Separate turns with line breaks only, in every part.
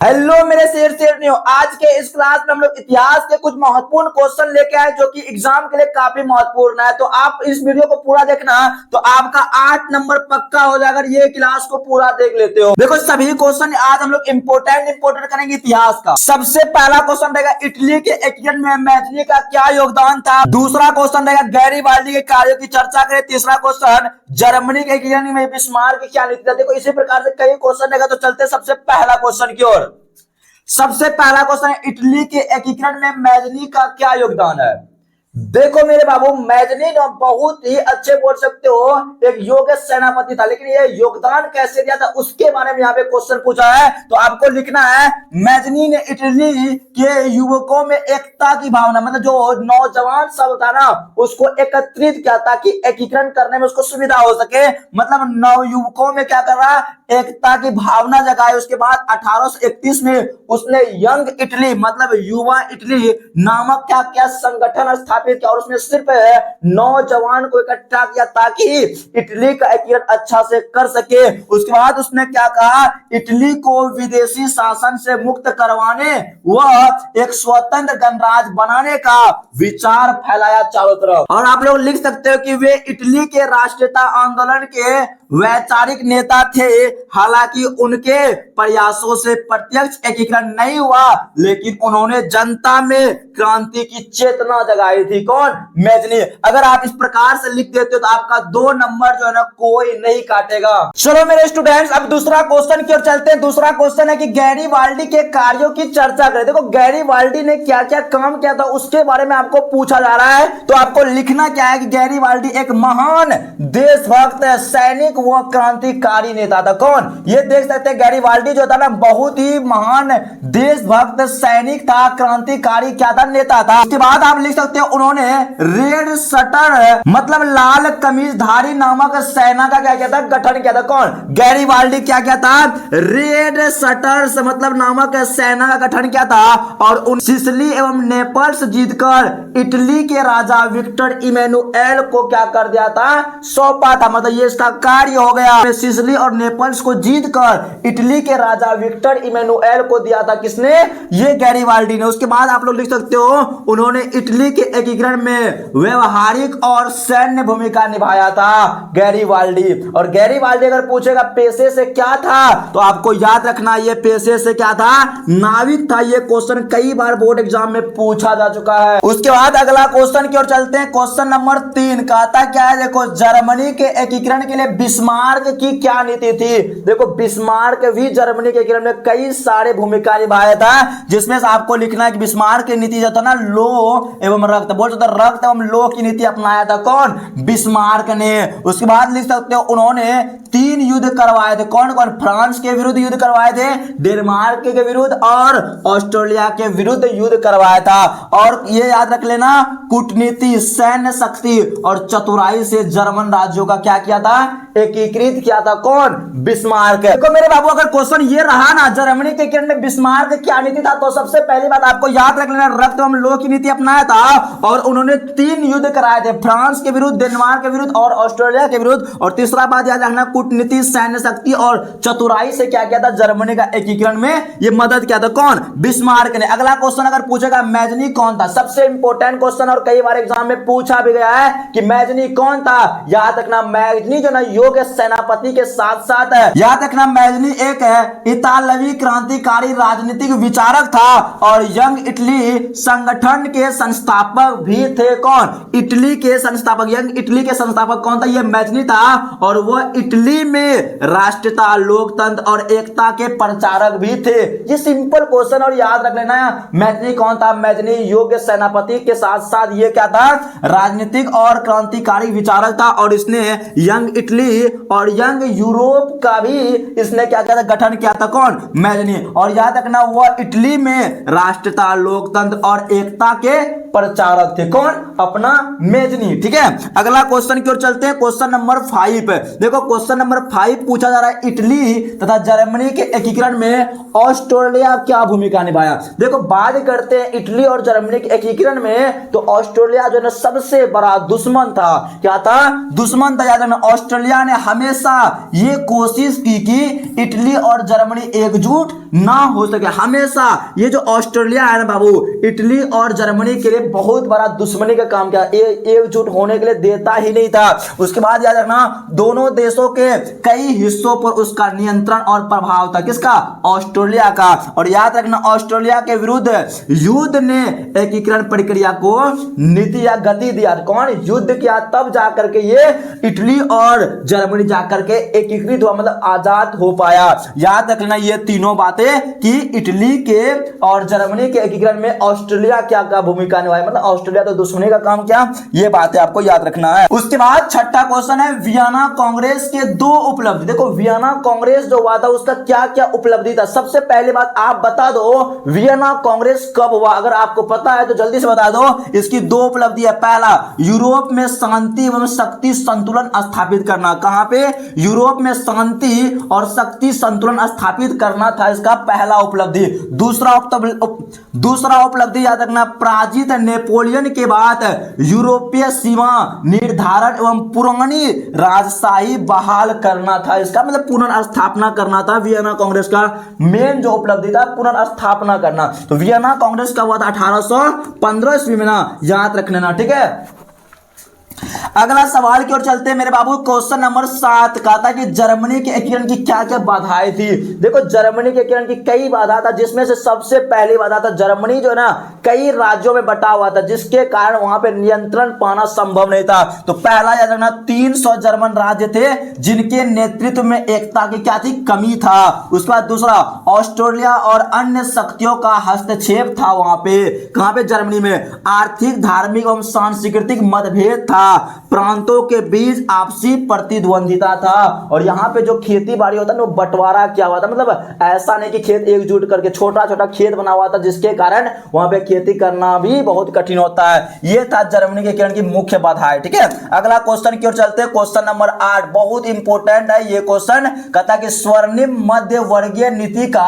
Hello मेरे शेर आज के इस क्लास में हम लोग इतिहास के कुछ महत्वपूर्ण क्वेश्चन लेके आए जो कि एग्जाम के लिए काफी महत्वपूर्ण है। तो आप इस वीडियो को पूरा देखना तो आपका 8 नंबर पक्का हो जाएगा। ये क्लास को पूरा देख लेते हो। देखो सभी क्वेश्चन आज हम लोग इंपोर्टेंट करेंगे इतिहास का। सबसे पहला क्वेश्चन रहेगा इटली के एकीकरण में मैजनी का क्या योगदान था। दूसरा क्वेश्चन रहेगा गैरीबाल्डी के कार्यों की चर्चा करें। तीसरा क्वेश्चन जर्मनी के एकीकरण में बिस्मार्क की क्या नीति था। देखो इसी प्रकार से कई क्वेश्चन रहेगा। तो चलते सबसे पहला क्वेश्चन की ओर। सबसे पहला क्वेश्चन है इटली के एकीकरण में मैजनी का क्या योगदान है। देखो मेरे बाबू मैजनी ना बहुत ही अच्छे बोल सकते हो एक योग्य सेनापति था, लेकिन ये योगदान कैसे दिया था उसके बारे में यहाँ पे क्वेश्चन पूछा है। तो आपको लिखना है मैजनी ने इटली के युवकों में एकता की भावना, मतलब जो नौजवान सब था ना उसको एकत्रित किया ताकि एकीकरण करने में उसको सुविधा हो सके। मतलब नव युवकों में क्या कर रहा है, एकता की भावना जगाई। उसके बाद 1831 में उसने यंग इटली मतलब युवा इटली नामक क्या क्या संगठन स्थापित किया और उसने सिर्फ नौजवान को इकट्ठा किया ताकि इटली का एकीकरण अच्छा से कर सके। उसके बाद उसने क्या कहा, इटली को विदेशी शासन से मुक्त करवाने व एक स्वतंत्र गणराज्य बनाने का विचार फैलाया चारों तरफ। और आप लोग लिख सकते हो कि वे इटली के राष्ट्रीयता आंदोलन के वैचारिक नेता थे। हालांकि उनके प्रयासों से प्रत्यक्ष एकीकरण नहीं हुआ, लेकिन उन्होंने जनता में क्रांति की चेतना जगाई थी। कौन? मैजनी। अगर आप इस प्रकार से लिख देते हो तो आपका 2 नंबर जो है ना कोई नहीं काटेगा। चलो मेरे स्टूडेंट्स अब दूसरा क्वेश्चन की ओर चलते हैं। दूसरा क्वेश्चन है कि गैरीबाल्डी के कार्यों की चर्चा करें। देखो गैरीबाल्डी ने क्या क्या काम किया था उसके बारे में आपको पूछा जा रहा है। तो आपको लिखना क्या है कि गैरीबाल्डी एक महान देशभक्त सैनिक वो क्रांतिकारी नेता था। कौन? ये देख सकते हैं गैरीबाल्डी जो था ना बहुत ही महान देशभक्त सैनिक था, क्रांतिकारी क्या था, नेता था। उसके बाद आप लिख सकते हो उन्होंने रेड शटर मतलब लाल कमीजधारी नामक सेना का क्या किया था, गठन किया था। कौन? गैरीबाल्डी क्या किया था, रेड शटर्स मतलब नामक सेना का गठन किया था और उन सिसिली एवं नेपल्स जीतकर इटली के राजा विक्टर इमैनुएल को क्या कर दिया था, सौंपा था। मतलब ये इसका कार्य हो गया। सिसिली और नेपल्स को जीतकर इटली के राजा विक्टर इमैनुएल को दिया था। किसने? ये गैरीबाल्डी ने। उसके बाद आप लोग लिख सकते हो उन्होंने इटली के एकीकरण में व्यवहारिक और सैन्य भूमिका निभाया था गैरीबाल्डी। और गैरीबाल्डी अगर पूछेगा पेशे से क्या था तो आपको याद रखना ये पेशे से क्या था, नाविक था। ये क्वेश्चन कई बार बोर्ड एग्जाम में पूछा जा चुका है। उसके बाद अगला क्वेश्चन की ओर चलते हैं। क्वेश्चन नंबर 3 कहता क्या है, देखो जर्मनी के एकीकरण के लिए बिस्मार्क की क्या नीति थी। देखो बिस्मार्क भी जर्मनी के एकीकरण में कई सारे भूमिका निभाया था, जिसमें से आपको लिखना है कि बिस्मार्क की नीति जो था ना लोह एवं रक्त, बोल सकते रक्त एवं लोह की नीति अपनाया था। कौन? बिस्मार्क ने। उसके बाद लिख सकते हो उन्होंने 3 युद्ध करवाए थे। कौन कौन? फ्रांस के विरुद्ध युद्ध करवाए थे, डेनमार्क के विरुद्ध और ऑस्ट्रेलिया के विरुद्ध युद्ध करवाया था। और ये याद रख लेना कूटनीति, सैन्य शक्ति और चतुराई से जर्मन राज्यों का क्या किया था, एकीकृत किया था। कौन? बिस्मार्क। देखो मेरे बाबू अगर क्वेश्चन ये रहा ना जर्मनी के एकीकरण में बिस्मार्क क्या नीति था, तो सबसे पहली बात आपको याद रख लेना रक्त एवं लोह की नीति अपनाया था और उन्होंने 3 युद्ध कराए थे, फ्रांस के विरुद्ध, डेनमार्क के विरुद्ध और ऑस्ट्रेलिया के विरुद्ध। और तीसरा बात याद रखना कूटनीति, सैन्य शक्ति और चतुराई से क्या किया था, जर्मनी का एकीकरण में ये मदद किया था। कौन? बिस्मार्क ने। अगला क्वेश्चन अगर पूछेगा मैजनी कौन था, सबसे इंपॉर्टेंट क्वेश्चन और कई बार एग्जाम में पूछा भी गया है कि मैजनी कौन था। याद रखना मैजनी जो ना योग्य सेनापति के साथ साथ है। याद रखना मैजनी एक इतालवी क्रांतिकारी राजनीतिक विचारक था और यंग इटली संगठन के संस्थापक भी थे। कौन? इटली के संस्थापक, यंग इटली के संस्थापक कौन था, ये मैजनी था। और वह इटली में राष्ट्रीयता, लोकतंत्र और एकता के प्रचारक भी थे। ये सिंपल क्वेश्चन और याद रख लेना मैजनी कौन था। मैजनी योग्य सेनापति के साथ साथ ये क्या था, राजनीतिक और क्रांतिकारी विचारक था और इसने यंग इटली और यंग यूरोप का भी इसने क्या किया था, गठन किया था। कौन? मैजनी। और याद रखना वह इटली में राष्ट्रीयता, लोकतंत्र और एकता के प्रचारक थे। कौन? अपना मेजनी। ठीक है, अगला क्वेश्चन की ओर चलते हैं। क्वेश्चन नंबर 5, देखो क्वेश्चन नंबर 5 पूछा जा रहा है, इटली तथा जर्मनी के एकीकरण में ऑस्ट्रेलिया क्या भूमिका निभाया। देखो बात करते हैं इटली और जर्मनी के एकीकरण में, तो ऑस्ट्रेलिया जो है सबसे बड़ा दुश्मन था। क्या था? दुश्मन था। याद रखना, ऑस्ट्रेलिया ने हमेशा ये कोशिश की कि इटली और जर्मनी एकजुट ना हो सके। हमेशा ये जो ऑस्ट्रेलिया है ना बाबू, इटली और जर्मनी के लिए बहुत बड़ा दुश्मनी का काम किया, एकजुट होने के लिए देता ही नहीं था। उसके बाद याद रखना, दोनों देशों के कई हिस्सों पर उसका नियंत्रण और प्रभाव था। किसका? ऑस्ट्रेलिया का। और याद रखना, ऑस्ट्रेलिया के विरुद्ध युद्ध ने एकीकरण प्रक्रिया को नीति या गति दिया। कौन? युद्ध किया, तब जाकर के ये इटली और जर्मनी जाकर के एकीकृत हुआ, मतलब आजाद हो पाया। याद रखना ये तीनों बातें कि इटली के और जर्मनी के एकीकरण में ऑस्ट्रेलिया क्या क्या भूमिका निभाई, मतलब ऑस्ट्रेलिया तो दुश्मनी का काम किया। ये बातें आपको याद रखना है। उसके बाद छठा क्वेश्चन है, वियना कांग्रेस के 2 उपलब्धि। देखो वियना कांग्रेस जो हुआ था उसका क्या क्या उपलब्धि था। सबसे पहली बात आप बता दो, वियना कांग्रेस कब हुआ? अगर आपको पता है तो जल्दी से बता दो। इसकी 2 उपलब्धि है। पहला, यूरोप में शांति एवं शक्ति संतुलन स्थापित करना। कहां पे? यूरोप में शांति और शक्ति संतुलन स्थापित करना था इसका पहला उपलब्धि। दूसरा उपलब्धि याद रखना, पराजित नेपोलियन के बाद यूरोपीय सीमा निर्धारण एवं पुरानी राजशाही बहाल करना था। इसका मतलब पुनर्स्थापना करना था। वियना कांग्रेस का मेन जो उपलब्धि था पुनर्स्थापना करना। तो वियना कांग्रेस का हुआ था 1815 ईस्वी में ना, याद रख लेना। ठीक है, अगला सवाल की ओर चलते हैं मेरे बाबू। क्वेश्चन नंबर 7 कहा था कि जर्मनी के एकीकरण की क्या क्या बाधाएं थी। देखो जर्मनी के एकीकरण की कई बाधा था, जिसमें से सबसे पहली बाधा था जर्मनी जो है ना कई राज्यों में बटा हुआ था, जिसके कारण वहां पे नियंत्रण पाना संभव नहीं था। तो पहला याद रखना, 300 जर्मन राज्य थे जिनके नेतृत्व में एकता की क्या थी? कमी था। उसके बाद दूसरा, ऑस्ट्रेलिया और अन्य शक्तियों का हस्तक्षेप था वहां पे। कहां पे? जर्मनी में। आर्थिक, धार्मिक एवं सांस्कृतिक मतभेद था। प्रांतों के बीच आपसी प्रतिद्वंदिता था। और यहाँ पे जो खेती बाड़ी होता है ना, बंटवारा किया हुआ था। मतलब ऐसा नहीं कि खेत एकजुट करके छोटा छोटा खेत बना हुआ था, जिसके कारण वहां पे खेती करना भी बहुत कठिन होता है। ये था जर्मनी के एकीकरण की मुख्य बाधा है। ठीक है, अगला क्वेश्चन की ओर चलते हैं। क्वेश्चन नंबर 8 बहुत इंपॉर्टेंट है ये क्वेश्चन। कहता कि स्वर्णिम मध्य वर्गीय नीति का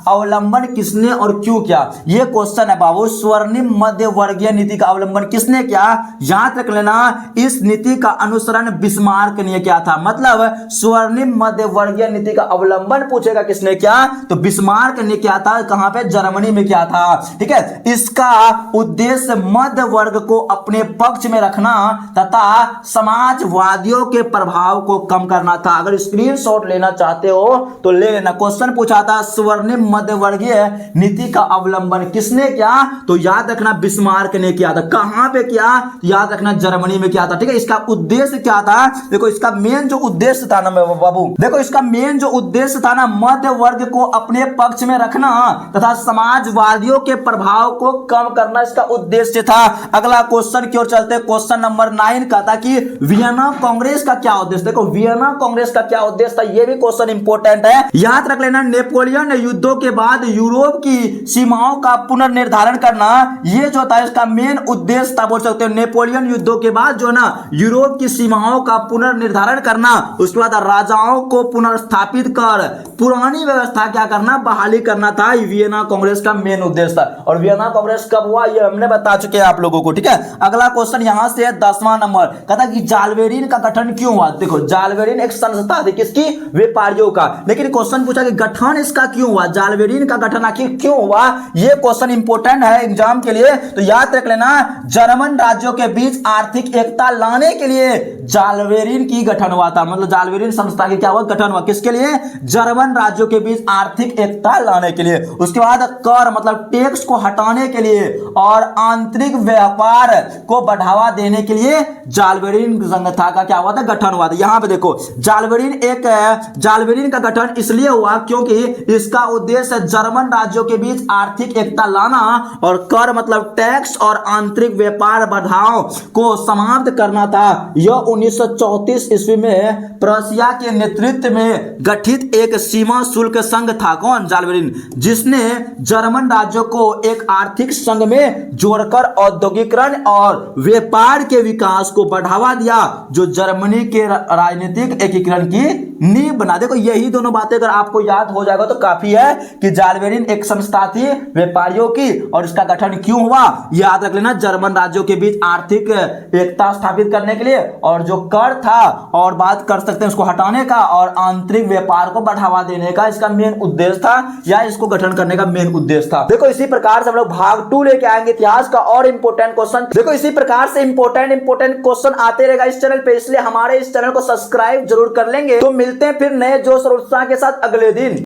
अवलंबन किसने और क्यों किया। ये क्वेश्चन है बाबू, स्वर्णिम मध्य वर्गीय नीति का अवलंबन किसने किया। याद रख लेना, इस नीति का अनुसरण बिस्मार्क ने किया था। मतलब स्वर्णिम मध्य वर्गीय नीति का अवलंबन पूछेगा किसने किया, तो बिस्मार्क ने किया था। कहां पे? जर्मनी में किया था। ठीक है, इसका उद्देश्य मध्य वर्ग को अपने पक्ष में रखना तथा समाजवादियों के प्रभाव को कम करना था। अगर स्क्रीनशॉट लेना चाहते हो तो ले लेना। क्वेश्चन पूछा था स्वर्णिम मध्य वर्गीय नीति का अवलंबन किसने किया, तो याद रखना बिस्मार्क ने किया था। कहां पे किया? याद रखना जर्मनी में किया था। ठीक है, इसका उद्देश्य क्या था? देखो इसका मेन जो उद्देश्य था ना बाबू, देखो इसका मेन जो उद्देश्य था ना, मध्य वर्ग को अपने पक्ष में रखना तथा समाजवादियों के प्रभाव को कम करना इसका उद्देश्य था। अगला क्वेश्चन की ओर चलते हैं। क्वेश्चन नंबर 9 का था कि वियना कांग्रेस का क्या उद्देश्य। देखो वियना कांग्रेस का क्या उद्देश्य था, यह भी क्वेश्चन इंपॉर्टेंट है, याद रख लेना। नेपोलियन युद्धों के बाद यूरोप की सीमाओं का पुनर्निर्धारण करना, यह जो था इसका मेन उद्देश्य था। बोल सकते हो नेपोलियन युद्धों के बाद जो ना यूरोप की सीमाओं का पुनर्निर्धारण करना, उसके बाद राजाओं को पुनर्स्थापित कर पुरानी व्यवस्था क्या करना, बहाली करना था। वियना कांग्रेस का मेन उद्देश्य था। और वियना कांग्रेस कब हुआ ये हमने बता चुके हैं आप लोगों को। ठीक है, अगला क्वेश्चन यहां से है 10वां नंबर। कहता कि जालवेरिन का गठन क्यों हुआ। देखो जालवेरिन एक संस्था थी किसकी, व्यापारियों का, लेकिन क्वेश्चन पूछा कि गठन इसका क्यों हुआ, जालवेरिन का गठन आखिर क्यों हुआ। यह क्वेश्चन इंपॉर्टेंट है एग्जाम के लिए, तो याद रख लेना। जर्मन राज्यों के बीच आर्थिक एकता लाने के लिए जालवेरिन की गठन हुआ था। मतलब जालवेरिन संस्था की क्या हुआ, गठन हुआ। किसके लिए, जर्मन राज्यों के बीच आर्थिक एकता लाने के लिए। उसके बाद कर मतलब टैक्स को हटाने के लिए और आंतरिक व्यापार को बढ़ावा देने के लिए जालवेरिन संस्था का क्या हुआ था, गठन हुआ था। यहां पे देखो जालवेरिन का गठन इसलिए हुआ क्योंकि इसका उद्देश्य जर्मन राज्यों के बीच आर्थिक एकता लाना और कर मतलब टैक्स और आंतरिक व्यापार बाधाओं को समाप्त करना बना था? यह 1934 ईस्वी में प्रशिया के नेतृत्व में गठित एक सीमा शुल्क संघ था। कौन? जाल्बेरिन, जिसने जर्मन राज्यों को एक आर्थिक संघ में जोड़कर औद्योगिकरण और व्यापार के विकास को बढ़ावा दिया, जो जर्मनी के राजनीतिक एकीकरण की नींव बना। देखो यही दोनों बातें अगर आपको याद हो जाएगा तो काफी है कि जाल्बेरिन एक संस्था थी व्यापारियों की, और इसका गठन क्यों हुआ याद रख लेना, जर्मन राज्यों के बीच आर्थिक एकता स्थापित करने के लिए, और जो कर था और बात कर सकते हैं उसको हटाने का, और आंतरिक व्यापार को बढ़ावा देने का इसका मेन उद्देश्य था, या इसको गठन करने का मेन उद्देश्य था। देखो इसी प्रकार से हम लोग भाग 2 लेके आएंगे इतिहास का और इंपॉर्टेंट क्वेश्चन। देखो इसी प्रकार से इंपॉर्टेंट क्वेश्चन आते रहेगा इस चैनल पे, इसलिए हमारे इस चैनल को सब्सक्राइब जरूर कर लेंगे। तो मिलते हैं फिर नए जोश और उत्साह के साथ अगले दिन।